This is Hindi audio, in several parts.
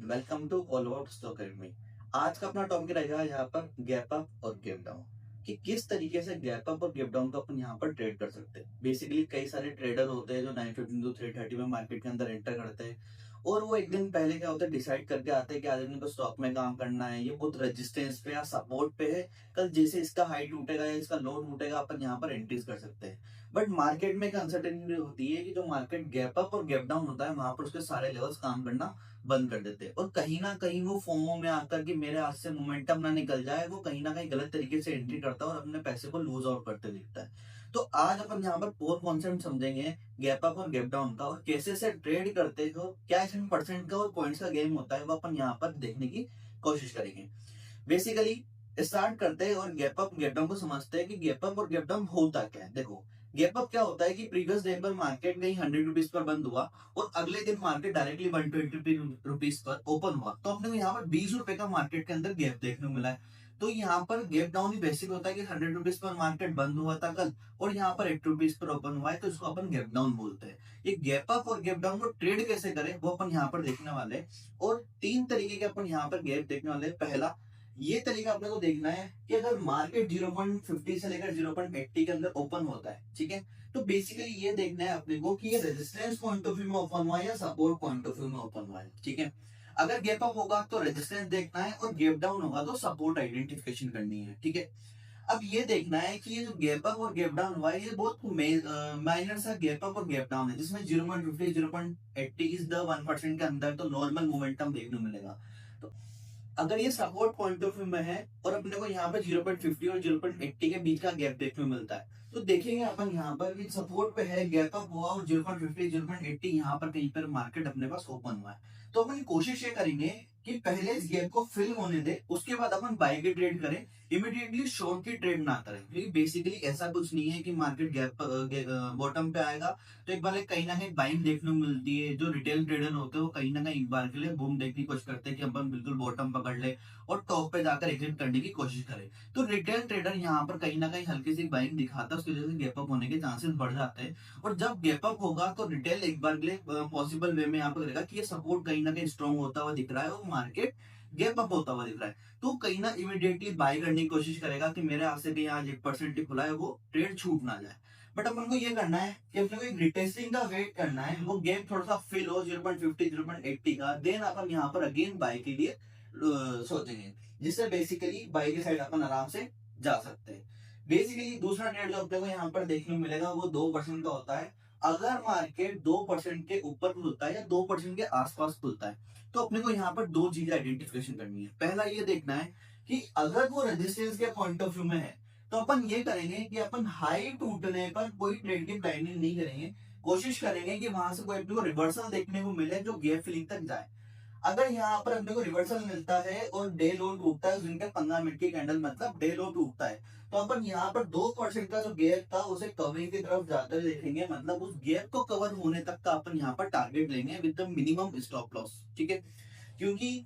Welcome to All About Stock Academy. आज का अपना टॉपिक रहेगा यहाँ पर गैप अप और गैप डाउन, कि किस तरीके से गैप अप और गैप डाउन को अपन यहाँ पर ट्रेड कर सकते हैं। बेसिकली कई सारे ट्रेडर होते हैं जो 915 टू 330 में मार्केट के अंदर एंटर करते हैं और वो एक दिन पहले क्या होता है डिसाइड करके आते हैं कि आज इनको स्टॉक में काम करना है, ये बहुत रेजिस्टेंस पे या सपोर्ट पे है, कल जैसे इसका हाई टूटेगा या इसका लो टूटेगा अपन यहाँ पर एंट्रीज कर सकते हैं। बट मार्केट में एक अनसर्टेनिटी होती है कि जो मार्केट गैप अप और गैप डाउन होता है वहां पर उसके सारे लेवल्स काम करना बंद कर देते हैं और कहीं ना कहीं वो फोमो में आकर के मेरे हाथ से मोमेंटम ना निकल जाए, वो कहीं ना कहीं गलत तरीके से एंट्री करता है और अपने पैसे को लूज आउट करते दिखता है। तो आज अपन यहाँ पर कोर कॉन्सेप्ट समझेंगे गैप अप और गैप डाउन का, और कैसे से ट्रेड करते हो, क्या इसमें परसेंट का और पॉइंट्स का गेम होता है, वो अपन यहाँ पर देखने की कोशिश करेंगे। बेसिकली स्टार्ट करते हैं और गैप अप गैप डाउन को समझते हैं कि गैप अप और गैप डाउन होता क्या है। देखो, गैप अप क्या होता है कि प्रीवियस डे पर मार्केट कहीं 100 रुपीज पर बंद हुआ और अगले दिन market directly 120 rupees per open हुआ, तो अपने को यहाँ पर 20 रुपए का मार्केट के अंदर गैप देखने को मिला है। तो यहाँ पर गैप डाउन ही बेसिक होता है कि 100 रुपीज पर मार्केट बंद हुआ था कल और यहाँ पर 80 रुपीज पर ओपन हुआ है, तो इसको अपन गैप डाउन बोलते हैं। ये गैप अप और गैप डाउन को ट्रेड कैसे करें वो अपन यहाँ पर देखने वाले हैं, और तीन तरीके के अपन यहाँ पर गैप देखने वाले हैं। पहला ये तरीका अपने को देखना है कि अगर मार्केट 0.50 से लेकर 0.80 के अंदर ओपन होता है, ठीक है, तो बेसिकली ये देखना है अपने को कि ये रेजिस्टेंस पॉइंट ऑफ व्यू में ओपन हुआ है या सपोर्ट पॉइंट ऑफ व्यू में ओपन हुआ है। ठीक है, अगर गैप अप होगा तो रेजिस्टेंस देखना है और गैप डाउन होगा तो सपोर्ट आइडेंटिफिकेशन करनी है। ठीक है, अब ये देखना है कि ये जो गैप अप और गैप डाउन हुआ है ये बहुत माइनर सा गैप अप और गैप डाउन है, जिसमें 0.50 0.80 इज द 1% के अंदर तो नॉर्मल मोमेंटम देखने को मिलेगा। तो अगर ये सपोर्ट पॉइंट ऑफ व्यू में है और अपने को यहाँ पर 0.50 और 0.80 के बीच का गैप देखने को मिलता है, तो देखेंगे अपन यहाँ पर कि सपोर्ट पे है, गैप अप हुआ और 0.50 0.80 यहाँ पर कहीं पर मार्केट अपने पास ओपन हुआ है। तो अपन कोशिश ये करेंगे कि पहले इस गैप को फिल होने दे, उसके बाद अपन बाय की ट्रेड करें, इमीडिएटली शॉर्ट की ट्रेड ना करें, क्योंकि बेसिकली ऐसा कुछ नहीं है कि मार्केट गैप बॉटम पे आएगा तो एक बार कहीं ना कहीं बाइंग देखने को मिलती है। जो रिटेल ट्रेडर होते हैं वो कहीं ना कहीं एक बार के लिए बूम देखने की कोशिश करते हैं कि अपन बिल्कुल बॉटम पकड़ ले और टॉप पे जाकर एग्जिट करने की कोशिश करें। तो रिटेल ट्रेडर यहाँ पर कहीं ना कहीं हल्की सी बाइंग दिखाता है, उसकी वजह से गैप अप होने के चांसेस बढ़ जाते हैं। और जब गैप अप होगा तो रिटेल एक बार के लिए पॉसिबल वे में यहाँ पर करेगा कि ये सपोर्ट कहीं ना कहीं स्ट्रॉन्ग होता हुआ दिख रहा है और मार्केट गैप अप होता हुआ दिख रहा है, तो कहीं ना इमीडिएटली बाय करने की कोशिश करेगा कि मेरे हाथ से भी आज 1% ही खुला है, वो ट्रेड छूट ना जाए। बट अपन को ये करना है कि अपने को एक रिटेस्टिंग का वेट करना है, वो गैप थोड़ा सा फिल हो 0.50 0.80 का, देन अपन यहाँ पर अगेन बाय के लिए सोचेंगे, जिससे बेसिकली बाय की साइड अपन आराम से जा सकते हैं। बेसिकली दूसरा ट्रेड जो अपने को यहाँ पर देखने को मिलेगा वो 2% का होता है। अगर मार्केट 2% के ऊपर खुलता है या 2% के आसपास खुलता है, तो अपने को यहाँ पर दो चीजें आइडेंटिफिकेशन करनी है। पहला ये देखना है कि अगर वो रेजिस्टेंस के पॉइंट ऑफ व्यू में है तो अपन ये करेंगे कि अपन हाई टूटने पर कोई ट्रेड की प्लानिंग नहीं करेंगे, कोशिश करेंगे कि वहां से कोई अपने को रिवर्सल देखने को मिले जो गैप फिलिंग तक जाए। अगर यहाँ पर अपने को रिवर्सल मिलता है और डे लो टूटता है, उस दिन का 15 मिनट की कैंडल मतलब डे लो टूटता है, तो अपन यहाँ पर 2% का जो गैप था उसे कवरिंग की तरफ जाते हुए देखेंगे, मतलब उस गैप को कवर होने तक का अपन यहाँ पर टारगेट लेंगे with the minimum stop loss. ठीक है, क्योंकि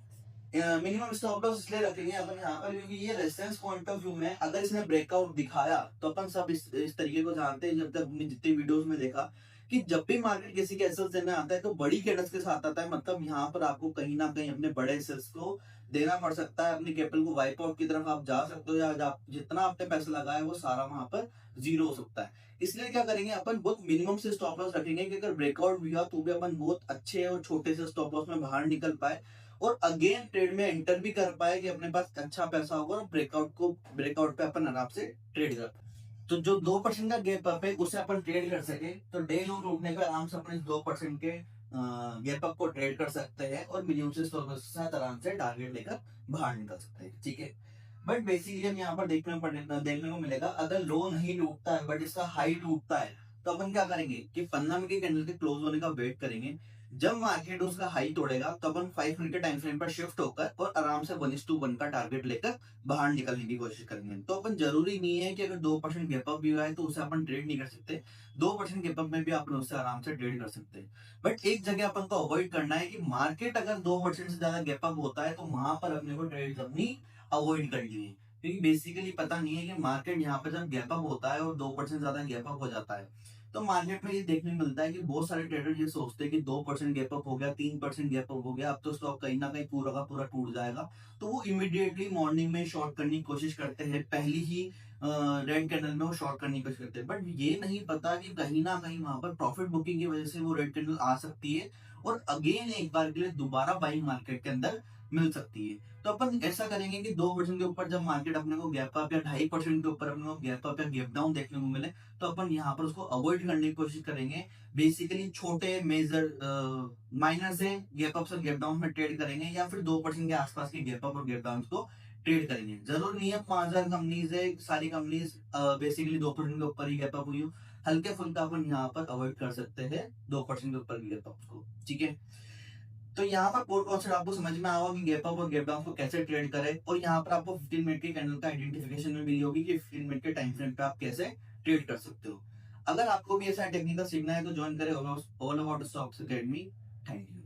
मिनिमम स्टॉप लॉस इसलिए रखेंगे अपन यहाँ पर क्योंकि ये रेजिस्टेंस पॉइंट ऑफ व्यू में अगर इसने ब्रेकआउट दिखाया तो अपन सब इस तरीके को जानते हैं, जब तक हमने जितने वीडियोस में देखा कि जब भी मार्केट किसी के एसेट्स देने आता है तो बड़ी कैंडल्स के साथ आता है, मतलब यहाँ पर आपको कहीं ना कहीं अपने बड़े एसेट्स को देना पड़ सकता है, अपनी कैपिटल को वाइप आउट की तरफ आप जा सकते हो, या आप जितना आपने पैसा लगाया वो सारा वहां पर जीरो हो सकता है। इसलिए क्या करेंगे अपन बहुत मिनिमम से स्टॉप लॉस रखेंगे कि अगर ब्रेकआउट भी हुआ तो भी अपन बहुत अच्छे और छोटे से स्टॉप लॉस में बाहर निकल पाए और अगेन ट्रेड में एंटर भी कर पाए कि अपने पास अच्छा पैसा होगा और ब्रेकआउट पे अपन आराम से ट्रेड कर पाए। तो जो 2% का गैप अप है उसे अपन ट्रेड कर सके तो डे लो टूटने पे आराम से अपने 2% के गैप अप को ट्रेड कर सकते हैं और मिनिमम से स्टॉप लॉस के साथ आराम से टारगेट लेकर बाहर निकल सकते हैं। ठीक है, बट बेसिकली हम यहाँ पर देखने को मिलेगा अगर लो नहीं टूटता है बट इसका हाई टूटता है, तो अपन क्या करेंगे कि 15 मिनट के कैंडल के क्लोज होने का वेट करेंगे। जब मार्केट उसका हाई तोड़ेगा तो अपन 5 मिनट के टाइम फ्रेम पर शिफ्ट होकर और आराम से 1:1 का टारगेट लेकर बाहर निकलने की कोशिश करेंगे। तो अपन जरूरी नहीं है कि अगर 2% गैप अप भी हुआ है तो उसे अपन ट्रेड नहीं कर सकते, 2% गैप अप में भी अपन उससे आराम से ट्रेड कर सकते हैं। बट एक जगह अपन को अवॉइड करना है कि मार्केट अगर 2% से ज्यादा गैप अप होता है तो वहां पर अपने को ट्रेड करनी अवॉइड करनी है, क्योंकि बेसिकली पता नहीं है कि मार्केट यहाँ पर जब गैप अप होता है और 2% ज्यादा गैप अप हो जाता है तो मार्केट में ये देखने को मिलता है कि बहुत सारे ट्रेडर ये सोचते हैं कि 2% गैप अप हो गया, 3% गैप अप हो गया, अब तो स्टॉक कहीं ना कहीं पूरा का पूरा टूट जाएगा। तो वो इमीडिएटली मॉर्निंग में शॉर्ट करने की कोशिश करते हैं, पहली ही रेड कैंडल में वो शॉर्ट करने की कोशिश करते हैं, बट ये नहीं पता कि कहीं ना कहीं वहां पर प्रॉफिट बुकिंग की वजह से वो रेड कैंडल आ सकती है और अगेन एक बार के लिए दोबारा बाइंग मार्केट के अंदर मिल सकती है। तो अपन ऐसा करेंगे कि 2% के ऊपर जब मार्केट अपने को गैप अप या 2.5% के ऊपर अपने को गैप अप या गैप डाउन देखने को मिले, तो अपन यहाँ पर उसको अवॉइड करने की कोशिश करेंगे। बेसिकली छोटे मेजर माइनर से गैप अप और गैप डाउन में ट्रेड करेंगे या फिर 2% के आसपास के गैप अप और गैप डाउन को ट्रेड करेंगे। जरूर नहीं है 5,000 कंपनीज है, सारी कंपनीज बेसिकली 2% के ऊपर ही गैप अप हुई हो, हल्के फुल्का अपन यहाँ पर अवॉइड कर सकते हैं 2% के ऊपर गैप अप को। ठीक है, तो यहाँ पर कोर कॉन्सेप्ट आपको समझ में आया कि गैप अप और गैप डाउन को कैसे ट्रेड करें, और यहाँ पर आपको 15 मिनट की कैंडल का आइडेंटिफिकेशन में मिली होगी कि 15 मिनट के टाइम फ्रेम पे आप कैसे ट्रेड कर सकते हो। अगर आपको भी ऐसा टेक्निकल सीखना है तो ज्वाइन करें all about stocks academy. Thank you.